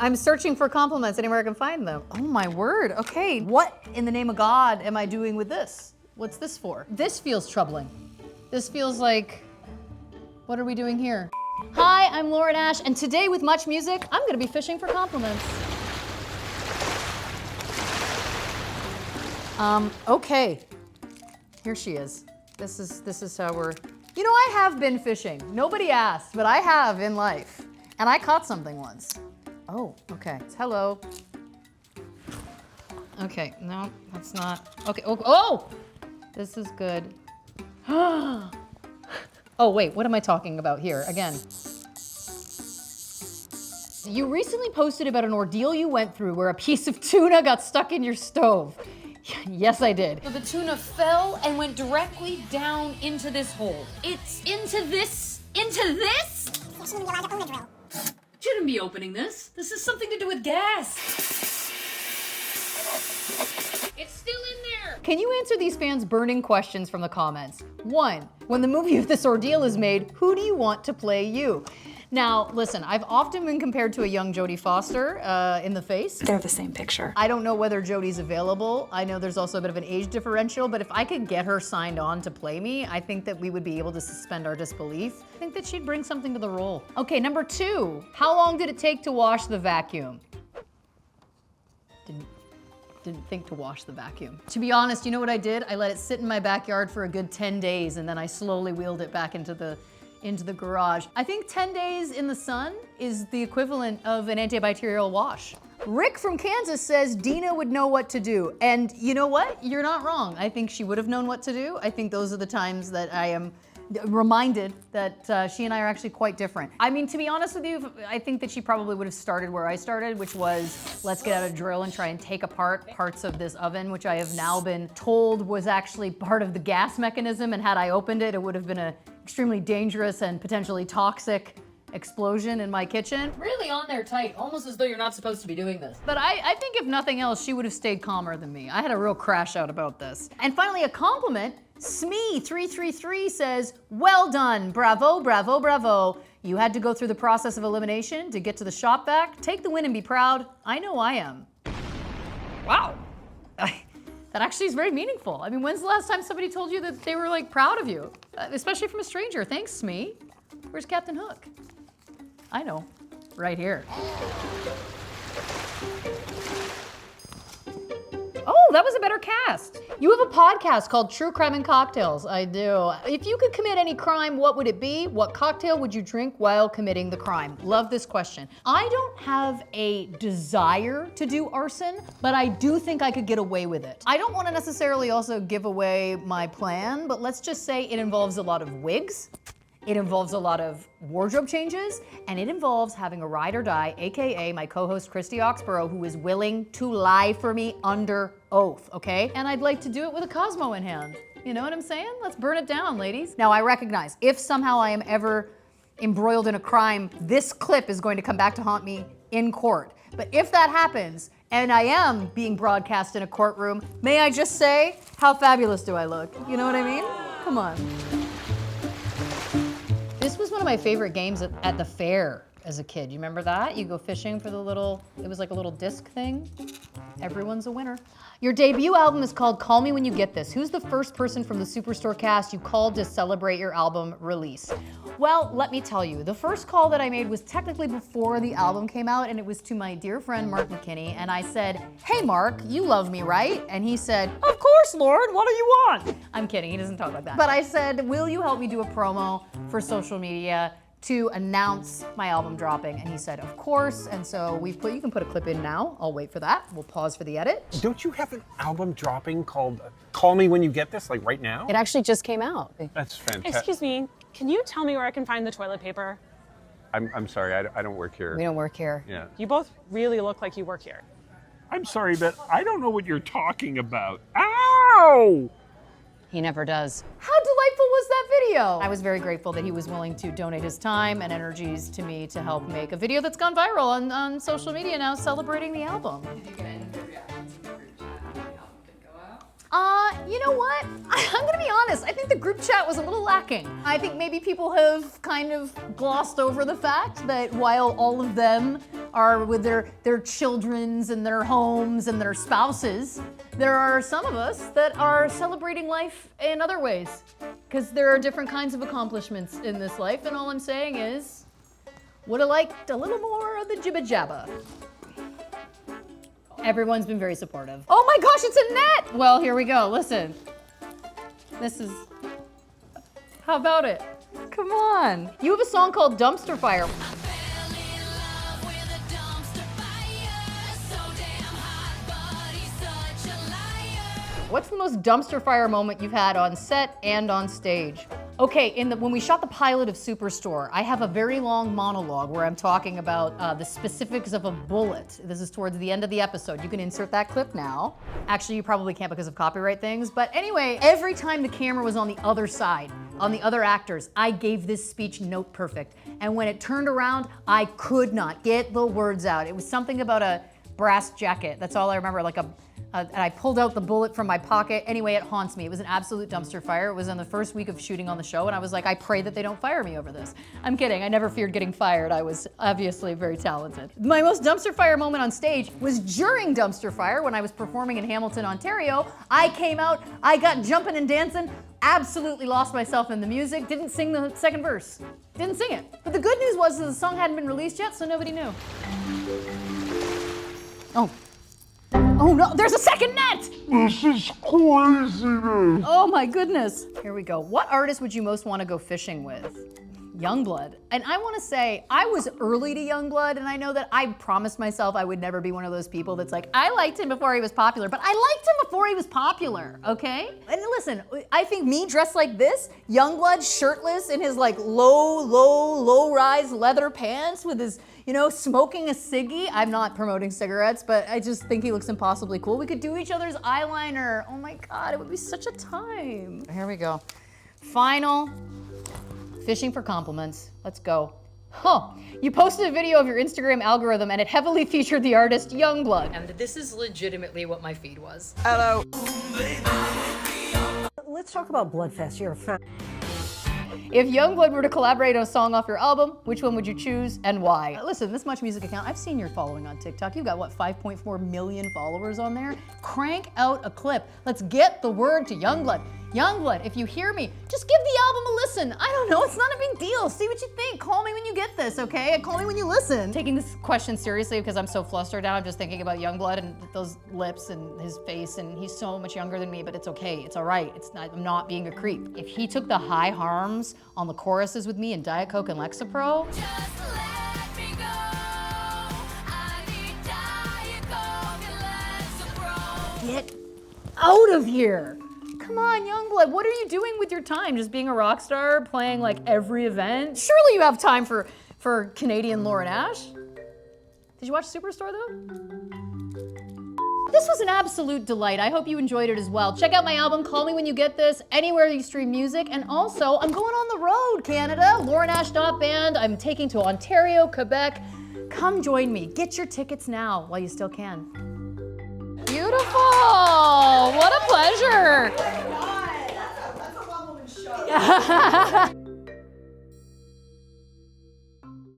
I'm searching for compliments anywhere I can find them. Oh my word, okay. What in the name of God am I doing with this? What's this for? This feels troubling. This feels like, what are we doing here? Hi, I'm Lauren Ash, and today with MuchMusic, I'm gonna be fishing for compliments. Okay, here she is. This is how we're, you know, I have been fishing. Nobody asked, but I have in life. And I caught something once. Oh, okay, hello. Okay, no, that's not, okay, oh, this is good. Oh wait, what am I talking about here? Again. You recently posted about an ordeal you went through where a piece of tuna got stuck in your stove. Yes, I did. So the tuna fell and went directly down into this hole. It's into this? Shouldn't be opening this. This is something to do with gas. It's still in there. Can you answer these fans' burning questions from the comments? 1, when the movie of this ordeal is made, who do you want to play you? Now, listen, I've often been compared to a young Jodie Foster in the face. They're the same picture. I don't know whether Jodie's available. I know there's also a bit of an age differential, but if I could get her signed on to play me, I think that we would be able to suspend our disbelief. I think that she'd bring something to the role. Okay, number 2, how long did it take to wash the vacuum? Didn't think to wash the vacuum. To be honest, you know what I did? I let it sit in my backyard for a good 10 days and then I slowly wheeled it back into the garage. I think 10 days in the sun is the equivalent of an antibacterial wash. Rick from Kansas says Dina would know what to do. And you know what? You're not wrong. I think she would have known what to do. I think those are the times that I am reminded that she and I are actually quite different. I mean, to be honest with you, I think that she probably would have started where I started, which was, let's get out a drill and try and take apart parts of this oven, which I have now been told was actually part of the gas mechanism, and had I opened it, it would have been an extremely dangerous and potentially toxic explosion in my kitchen. Really on there tight, almost as though you're not supposed to be doing this. But I think if nothing else, she would have stayed calmer than me. I had a real crash out about this. And finally, a compliment. Smee333 says, well done, bravo, bravo, bravo. You had to go through the process of elimination to get to the shop vac. Take the win and be proud. I know I am. Wow. That actually is very meaningful. I mean, when's the last time somebody told you that they were like proud of you? Especially from a stranger. Thanks, Smee. Where's Captain Hook? I know, right here. Oh, that was a better cast. You have a podcast called True Crime and Cocktails. I do. If you could commit any crime, what would it be? What cocktail would you drink while committing the crime? Love this question. I don't have a desire to do arson, but I do think I could get away with it. I don't want to necessarily also give away my plan, but let's just say it involves a lot of wigs. It involves a lot of wardrobe changes, and it involves having a ride or die, AKA my co-host Christy Oxborough, who is willing to lie for me under oath, okay? And I'd like to do it with a Cosmo in hand. You know what I'm saying? Let's burn it down, ladies. Now I recognize, if somehow I am ever embroiled in a crime, this clip is going to come back to haunt me in court. But if that happens, and I am being broadcast in a courtroom, may I just say, how fabulous do I look? You know what I mean? Come on. This was one of my favorite games at the fair as a kid. You remember that? You go fishing for the little, it was like a little disc thing. Everyone's a winner. Your debut album is called Call Me When You Get This. Who's the first person from the Superstore cast you called to celebrate your album release? Well, let me tell you, the first call that I made was technically before the album came out, and it was to my dear friend Mark McKinney, and I said, hey Mark, you love me, right? And he said, of course, Lauren, what do you want? I'm kidding, he doesn't talk like that. But I said, will you help me do a promo for social media to announce my album dropping? And he said, of course. And so you can put a clip in now. I'll wait for that. We'll pause for the edit. Don't you have an album dropping called Call Me When You Get This, like right now? It actually just came out. That's fantastic. Excuse me, can you tell me where I can find the toilet paper? I'm sorry, I don't work here. We don't work here. Yeah. You both really look like you work here. I'm sorry, but I don't know what you're talking about. Ow! He never does. How delightful was that video? I was very grateful that he was willing to donate his time and energies to me to help make a video that's gone viral on social media now celebrating the album. Did you get any reactions in the group chat after the album did go out? You know what? I'm gonna be honest. I think the group chat was a little lacking. I think maybe people have kind of glossed over the fact that while all of them are with their children's and their homes and their spouses. There are some of us that are celebrating life in other ways, because there are different kinds of accomplishments in this life, and all I'm saying is, would have liked a little more of the jibba jabba. Everyone's been very supportive. Oh my gosh, it's a net! Well, here we go, listen. This is, how about it? Come on. You have a song called Dumpster Fire. What's the most dumpster fire moment you've had on set and on stage? Okay, when we shot the pilot of Superstore, I have a very long monologue where I'm talking about the specifics of a bullet. This is towards the end of the episode. You can insert that clip now. Actually, you probably can't because of copyright things, but anyway, every time the camera was on the other side, on the other actors, I gave this speech note perfect. And when it turned around, I could not get the words out. It was something about a brass jacket. That's all I remember, like and I pulled out the bullet from my pocket. Anyway, it haunts me. It was an absolute dumpster fire. It was in the first week of shooting on the show, and I was like, I pray that they don't fire me over this. I'm kidding, I never feared getting fired. I was obviously very talented. My most dumpster fire moment on stage was during Dumpster Fire when I was performing in Hamilton, Ontario. I came out, I got jumping and dancing, absolutely lost myself in the music, didn't sing the second verse. Didn't sing it. But the good news was that the song hadn't been released yet, so nobody knew. Oh no, there's a second net! This is craziness. Oh my goodness. Here we go. What artist would you most want to go fishing with? YUNGBLUD. And I want to say, I was early to YUNGBLUD, and I know that I promised myself I would never be one of those people that's like, I liked him before he was popular, but I liked him before he was popular, okay? And listen, I think me dressed like this, YUNGBLUD shirtless in his like low-rise leather pants with his, smoking a ciggy. I'm not promoting cigarettes, but I just think he looks impossibly cool. We could do each other's eyeliner. Oh my God, it would be such a time. Here we go. Final. Fishing for compliments. Let's go. Huh. You posted a video of your Instagram algorithm and it heavily featured the artist YUNGBLUD. And this is legitimately what my feed was. Hello. Let's talk about Bloodfest. You're a fan. If YUNGBLUD were to collaborate on a song off your album, which one would you choose and why? Listen, this MuchMusic account, I've seen your following on TikTok. You've got, what, 5.4 million followers on there? Crank out a clip. Let's get the word to YUNGBLUD. YUNGBLUD, if you hear me, just give the album a listen. I don't know, it's not a big deal. See what you think. Call me when you get this, okay? Call me when you listen. Taking this question seriously because I'm so flustered now. I'm just thinking about YUNGBLUD and those lips and his face, and he's so much younger than me, but it's okay. It's all right. I'm not being a creep. If he took the high harms on the choruses with me in Diet Coke and Lexapro, Just let me go. I need Diet Coke and Lexapro. get out of here. Come on, YUNGBLUD, what are you doing with your time? Just being a rock star, playing like every event? Surely you have time for Canadian Lauren Ash. Did you watch Superstore though? This was an absolute delight. I hope you enjoyed it as well. Check out my album, Call Me When You Get This, anywhere you stream music. And also, I'm going on the road, Canada. LaurenAsh.band. I'm taking to Ontario, Quebec. Come join me. Get your tickets now while you still can. Beautiful! What a pleasure! Oh my God, that's a one-woman show.